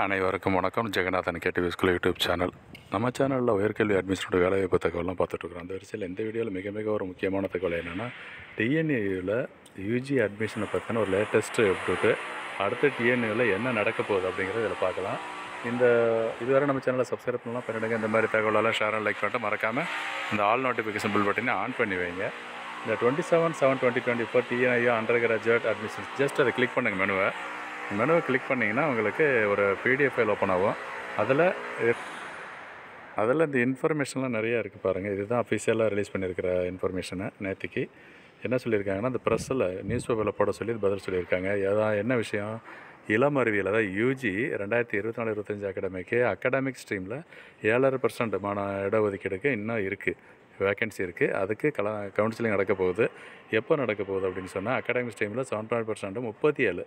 அனைவருக்கும் வணக்கம். Jeganathan KTV school YouTube channel. நம்ம சேனலில் உயர்கல்வி அட்மிஷனோட வேலைவாய்ப்பு தகவலாம் பார்த்துட்ருக்குறோம். அந்த வரிசையில் இந்த வீடியோவில் மிக ஒரு முக்கியமான தகவல் என்னென்னா, டிஎன்ஏயில் யூஜி அட்மிஷனை பற்றின ஒரு லேட்டஸ்ட்டு அப்டேட்டு, அடுத்த டிஎன்ஏவில் என்ன நடக்க போகுது அப்படிங்கிறத இதில் பார்க்கலாம். இதுவரை நம்ம சேனலை சப்ஸ்கிரைப் பண்ணலாம் பண்ணிவிடுங்க. இந்த மாதிரி தகவலெல்லாம் ஷேர் அண்ட் லைக் பண்ணிட்டு மறக்காமல் இந்த ஆல் நோட்டிஃபிகேஷன் பில் பட்டனை ஆன் பண்ணி வைங்க. இந்த 27/7/2024 TNI under graduate admission just அதை கிளிக் பண்ணுங்கள். மெனுவை கிளிக் பண்ணிங்கன்னா உங்களுக்கு ஒரு பிடிஎஃப் ஃபைல் ஓப்பன் ஆகும். அதில் இந்த இன்ஃபர்மேஷன்லாம் நிறையா இருக்குது பாருங்கள். இதுதான் அஃபிஷியலாக ரிலீஸ் பண்ணியிருக்கிற இன்ஃபர்மேஷனை. நேற்றுக்கு என்ன சொல்லியிருக்காங்கன்னா, அந்த ப்ரெஸ்ஸில் நியூஸ் பேப்பரில் போட சொல்லி பதில் சொல்லியிருக்காங்க. என்ன விஷயம், இளம் அறிவியல் அதாவது யூஜி 2024-25 அகாடமிக் ஸ்ட்ரீமில் 7.5% இடஒதுக்கீடுக்கு இன்னும் இருக்குது, வேக்கன்சி இருக்குது. அதுக்கு கவுன்சிலிங் நடக்க போகுது. எப்போ நடக்க போகுது அப்படின்னு சொன்னால், அகாடமிக் ஸ்ட்ரீமில் 7%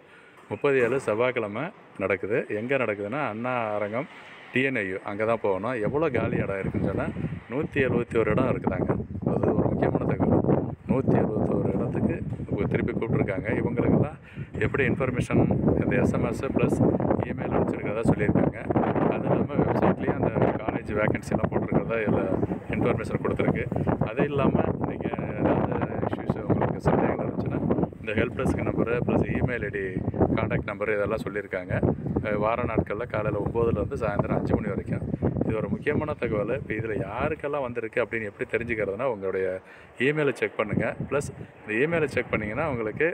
37 செவ்வாய்க்கிழமை நடக்குது. எங்கே நடக்குதுன்னா, அண்ணா அரங்கம் டிஎன்ஐயு, அங்கே தான் போகணும். எவ்வளோ காலி இடம் இருக்குதுன்னு சொன்னால் 171 இடம் இருக்குதாங்க. அது ஒரு முக்கியமான தகவல். 171 இடத்துக்கு திருப்பி கூப்பிட்ருக்காங்க. இவங்களுக்கெல்லாம் எப்படி இன்ஃபர்மேஷன் இந்த எஸ்எம்எஸ் ப்ளஸ் இமெயில் அனுப்பிச்சிருக்கிறதா சொல்லியிருக்காங்க. அது இல்லாமல் வெப்சைட்லேயும் அந்த காலேஜ் வேக்கன்சிலாம் போட்டிருக்கிறதா எல்லாம் இன்ஃபர்மேஷன் கொடுத்துருக்கு. அது இல்லாமல் நீங்கள் ஏதாவது இஷ்யூஸ் உங்களுக்கு சந்தேகங்கள் இருந்துச்சுன்னா இந்த help desk number plus email ID contact number இதெல்லாம் சொல்லியிருக்காங்க. வார நாட்களில் காலையில் 9லேருந்து சாயந்தரம் 5 மணி வரைக்கும். இது ஒரு முக்கியமான தகவல். இப்போ இதில் யாருக்கெல்லாம் வந்திருக்கு அப்படின்னு எப்படி தெரிஞ்சுக்கிறதுனா, உங்களுடைய இமெயிலை செக் பண்ணுங்கள். ப்ளஸ் இந்த இமெயிலை செக் பண்ணிங்கன்னா உங்களுக்கு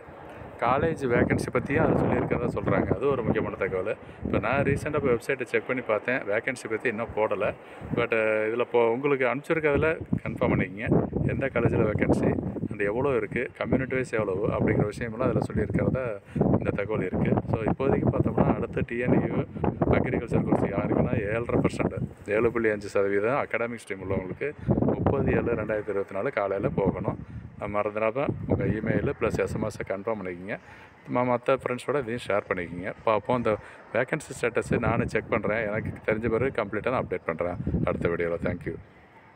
காலேஜ் வேக்கன்சி பற்றியும் அதை சொல்லியிருக்கிறதா சொல்கிறாங்க. அது ஒரு முக்கியமான தகவல். இப்போ நான் ரீசெண்டாக இப்போ வெப்சைட்டை செக் பண்ணி பார்த்தேன். வேக்கன்சி பற்றி இன்னும் போடலை. பட் இதில் உங்களுக்கு அனுப்பிச்சிருக்கிறதுல கன்ஃபார்ம் பண்ணிக்கிங்க. எந்த காலேஜில் வேக்கன்சி அந்த எவ்வளோ இருக்குது, கம்யூனிட்டி வைஸ் எவ்வளவு அப்படிங்கிற விஷயமெல்லாம் அதில் சொல்லியிருக்கிறதா இந்த தகவல் இருக்குது. ஸோ இப்போதைக்கு பார்த்தோம்னா, அடுத்த டிஎன்யூ அக்ரிகல்ச்சர் கோர்ஸ் யாருக்குன்னா 7.5% 7.5% அகாடமிக் ஸ்ட்ரீம் உள்ளவங்களுக்கு 30/7/2024 காலையில் போகணும். மறந்துடாமல் உங்கள் இமெயிலு ப்ளஸ் எஸ்எம்எஸை கன்ஃபார்ம் பண்ணிக்கிங்க. மற்ற ஃப்ரெண்ட்ஸோட இதையும் ஷேர் பண்ணிக்கிங்க. பார்ப்போம். இந்த வேக்கன்சி ஸ்டேட்டஸை நானும் செக் பண்ணுறேன். எனக்கு தெரிஞ்ச பிறகு கம்ப்ளீட்டாக நான் அப்டேட் பண்ணுறேன் அடுத்த வீடியோவில். தேங்க்யூ.